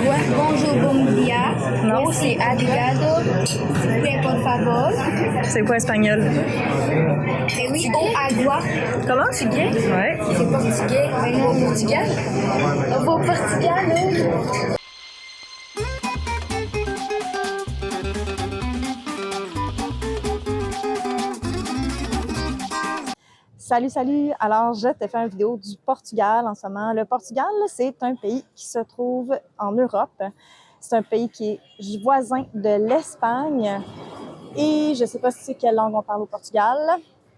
Bonjour, bon dia. Non. Merci, obrigado. S'il vous plaît, por favor. C'est quoi espagnol? Et oui, au agua. Comment? Portugais. Ouais. C'est portugais. Mais non, au Portugal. On va au Portugal, là. Salut! Alors, je te fais une vidéo du Portugal en ce moment. Le Portugal, c'est un pays qui se trouve en Europe. C'est un pays qui est voisin de l'Espagne. Et je ne sais pas si tu sais quelle langue on parle au Portugal.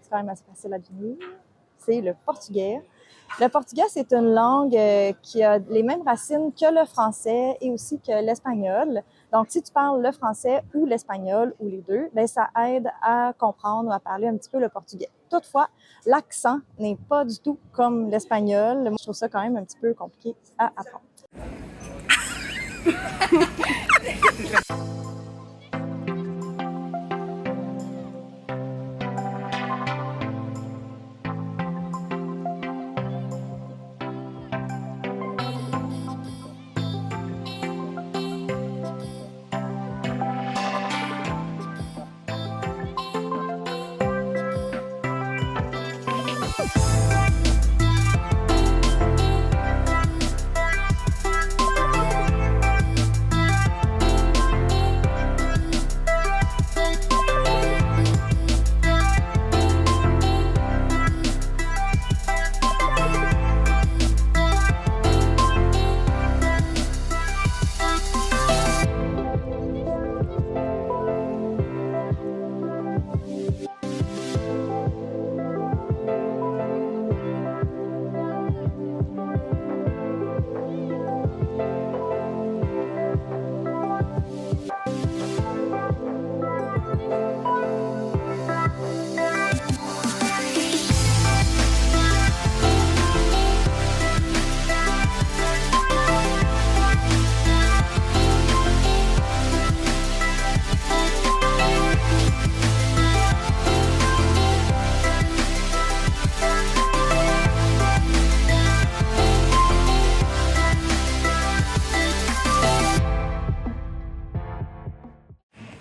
C'est quand même assez facile à deviner. C'est le portugais. Le portugais, c'est une langue qui a les mêmes racines que le français et aussi que l'espagnol. Donc, si tu parles le français ou l'espagnol ou les deux, bien, ça aide à comprendre ou à parler un petit peu le portugais. Toutefois, l'accent n'est pas du tout comme l'espagnol. Moi, je trouve ça quand même un petit peu compliqué à apprendre.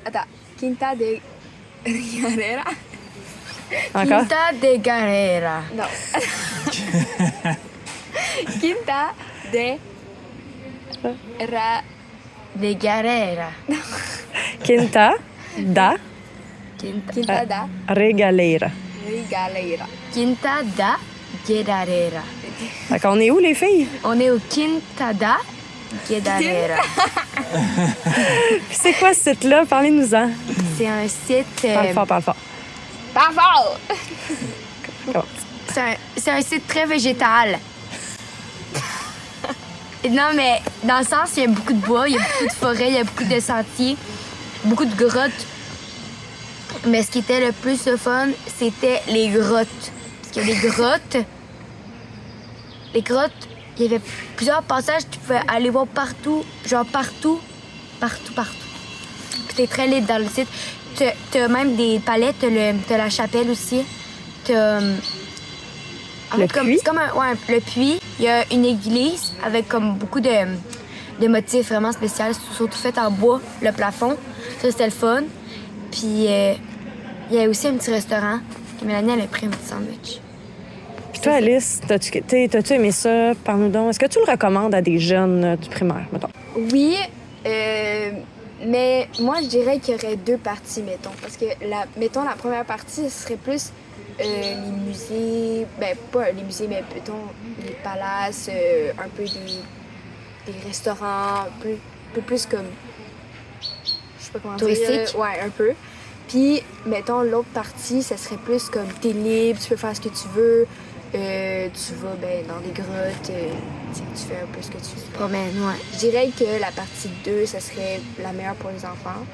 Attends, Quinta de Galera. Encore? Quinta de Galera. Non. Quinta de De Galera. Quinta da Quinta da Regaleira. Galera. Quinta da Guedarera. Fait qu'on est où, les filles? On est au Quinta da Guedarera. Puis c'est quoi ce site-là? Parlez-nous-en. C'est un site. Parle fort, parle fort. Pas fort! Comment? C'est un site très végétal. Non, mais dans le sens, il y a beaucoup de bois, il y a beaucoup de forêts, il y a beaucoup de sentiers, beaucoup de grottes. Mais ce qui était le plus le fun, c'était les grottes. Parce que les grottes, il y avait plusieurs passages, tu pouvais aller voir partout, genre partout. Puis t'es très libre dans le site. T'as même des palais, t'as la chapelle aussi. T'as... Le puits? C'est comme le puits. Il y a une église avec comme beaucoup de motifs vraiment spéciaux, surtout fait en bois, le plafond. Ça, c'était le fun. Puis il y a aussi un petit restaurant que Mélanie, elle a pris un petit sandwich. Puis toi, Alice, t'as-tu aimé ça? Parle-nous donc. Est-ce que tu le recommandes à des jeunes du primaire, mettons? Oui, mais moi, je dirais qu'il y aurait deux parties, mettons. Parce que, mettons, la première partie, ce serait plus les musées, ben pas les musées, mais mettons les palaces, un peu des restaurants, un peu plus comme, je sais pas comment touristique? dire. Ouais, un peu. Puis, mettons, l'autre partie, ça serait plus comme t'es libre, tu peux faire ce que tu veux, tu vas dans des grottes, tu fais un peu ce que tu veux. Promène, ouais. Je dirais que la partie 2, ça serait la meilleure pour les enfants.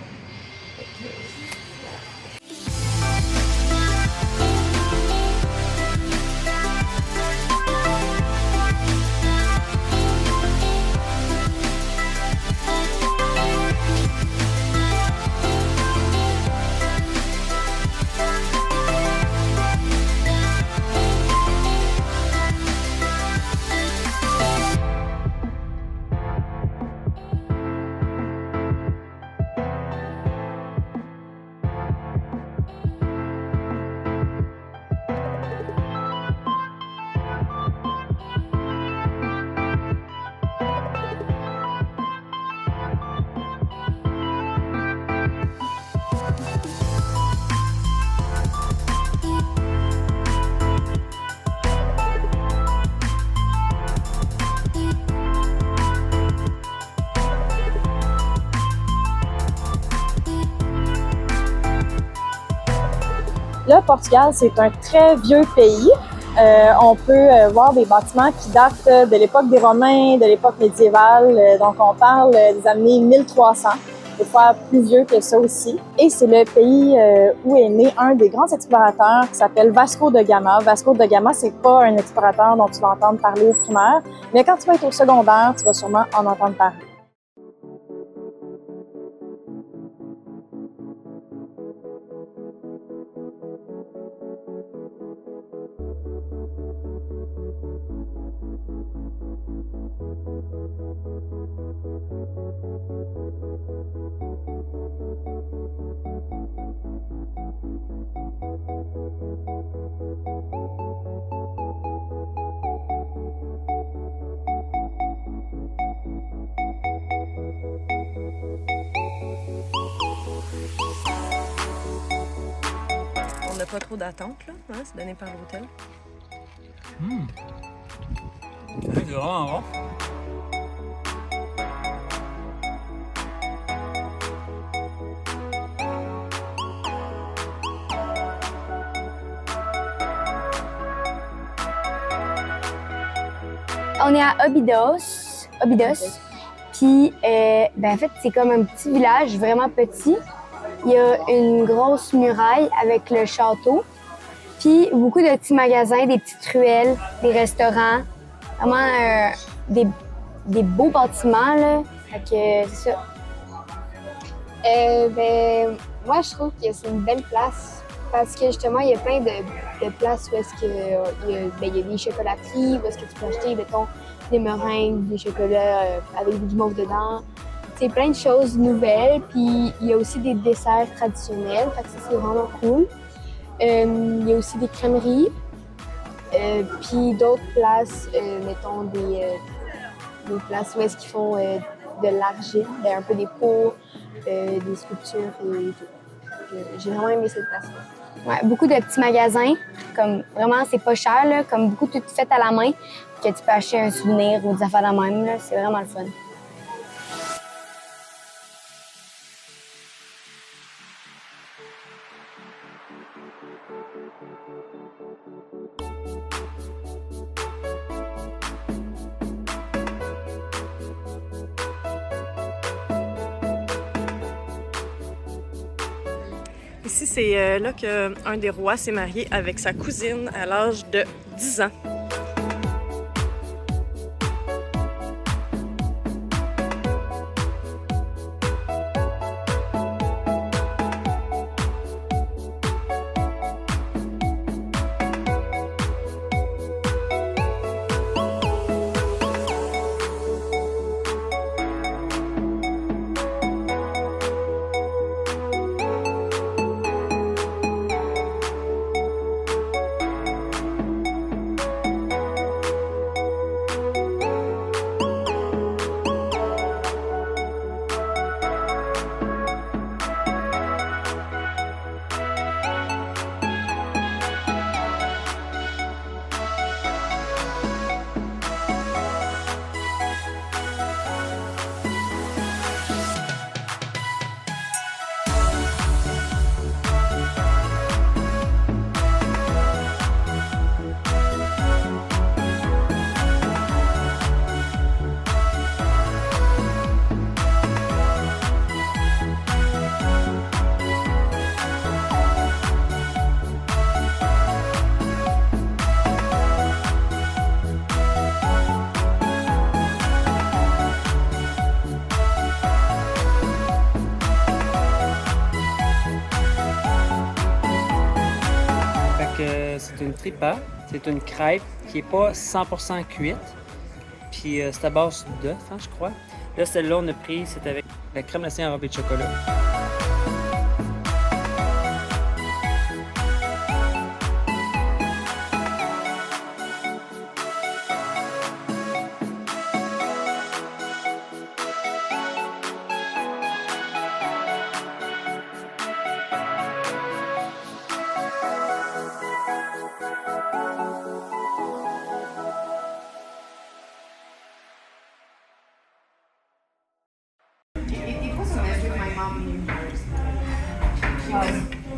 Le Portugal, c'est un très vieux pays. On peut voir des bâtiments qui datent de l'époque des Romains, de l'époque médiévale. Donc, on parle des années 1300, des fois plus vieux que ça aussi. Et c'est le pays où est né un des grands explorateurs qui s'appelle Vasco da Gama. Vasco da Gama, c'est pas un explorateur dont tu vas entendre parler au primaire, mais quand tu vas être au secondaire, tu vas sûrement en entendre parler. On n'a pas trop d'attente, là. Hein? C'est donné par l'hôtel. C'est vraiment bon. On est à Óbidos. Puis, en fait, c'est comme un petit village vraiment petit. Il y a une grosse muraille avec le château. Puis, beaucoup de petits magasins, des petites ruelles, des restaurants. Vraiment des beaux bâtiments, là. Fait que c'est ça. Moi, je trouve que c'est une belle place parce que justement, il y a plein de places où est-ce il y a des chocolateries, où est-ce que tu peux acheter, mettons, des meringues, des chocolats avec du guimauve dedans. C'est plein de choses nouvelles, puis il y a aussi des desserts traditionnels, fait que ça, c'est vraiment cool. Il y a aussi des crèmeries, puis d'autres places, mettons, des places où est-ce qu'ils font de l'argile, un peu des pots, des sculptures et tout. J'ai vraiment aimé cette place-là. Ouais, beaucoup de petits magasins, comme vraiment, c'est pas cher, là, comme beaucoup tout fait à la main, que tu peux acheter un souvenir ou des affaires de même, là, c'est vraiment le fun. Ici, c'est là qu'un des rois s'est marié avec sa cousine à l'âge de 10 ans. C'est une tripa, c'est une crêpe qui n'est pas 100% cuite. Puis c'est à base d'œuf, hein, je crois. Là, celle-là, on a pris, c'est avec la crème glacée enrobée de chocolat.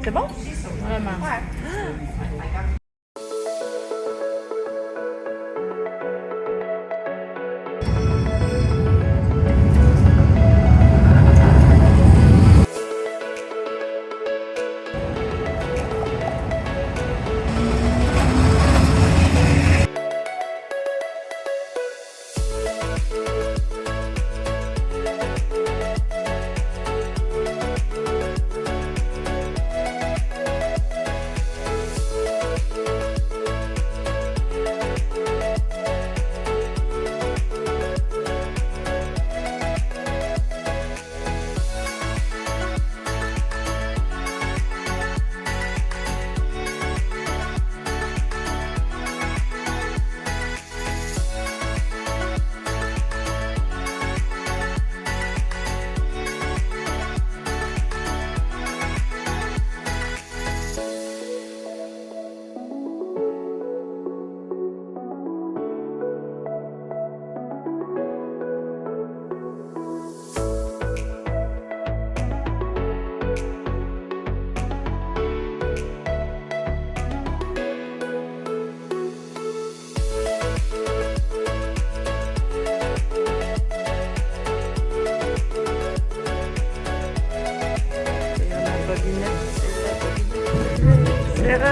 C'est bon? Vraiment.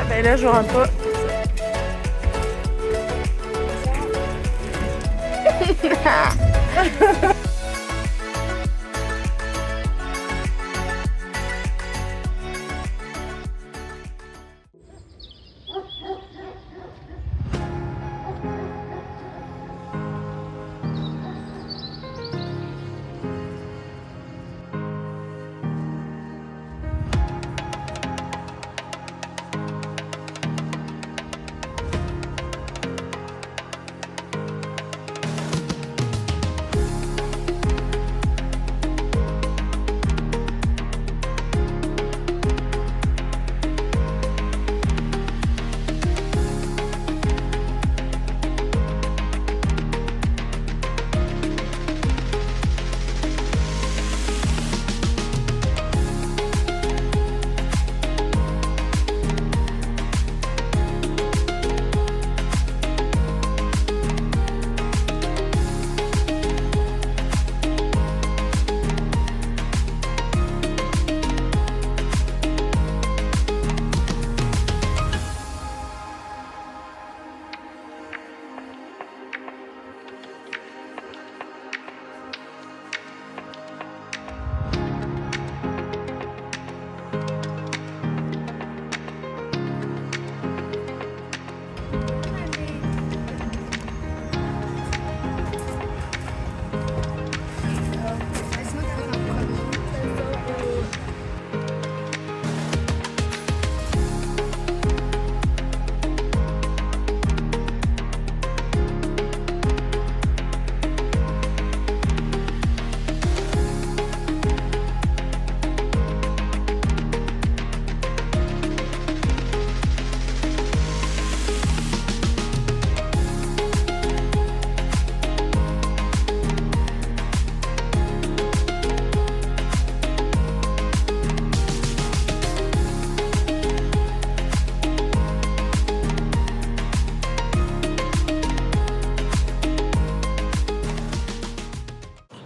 Ben là, je rentre pas.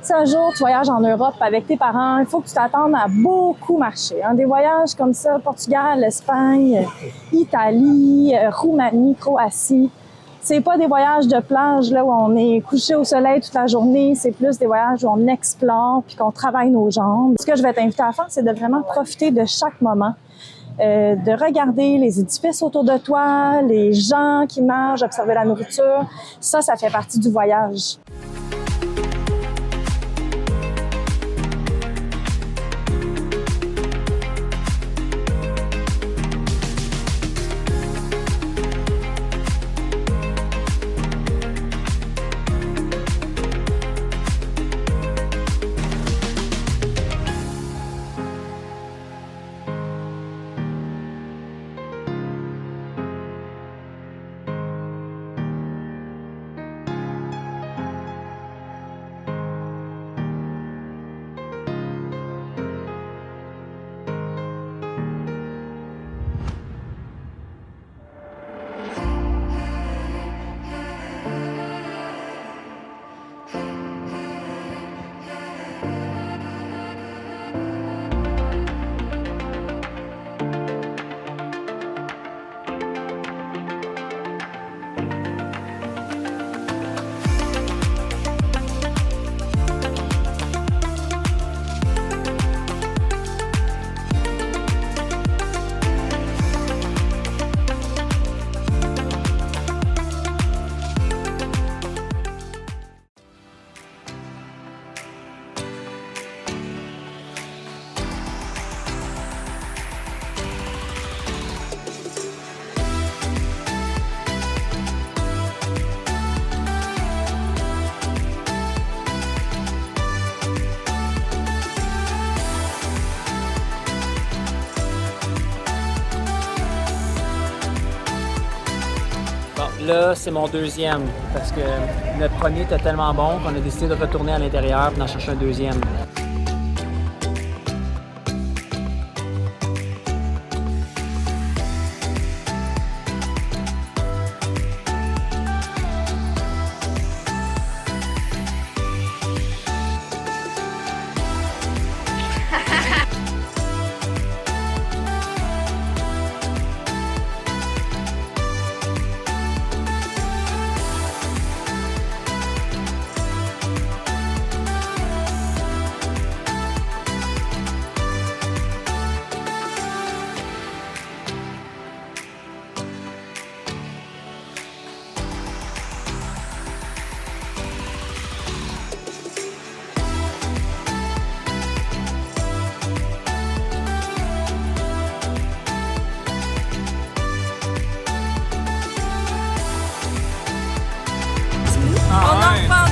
Si un jour tu voyages en Europe avec tes parents, il faut que tu t'attendes à beaucoup marcher. Des voyages comme ça, Portugal, Espagne, Italie, Roumanie, Croatie. C'est pas des voyages de plage là où on est couché au soleil toute la journée. C'est plus des voyages où on explore puis qu'on travaille nos jambes. Ce que je vais t'inviter à faire, c'est de vraiment profiter de chaque moment. De regarder les édifices autour de toi, les gens qui mangent, observer la nourriture. Ça fait partie du voyage. Là, c'est mon deuxième, parce que notre premier était tellement bon qu'on a décidé de retourner à l'intérieur et d'en chercher un deuxième. On en reparle.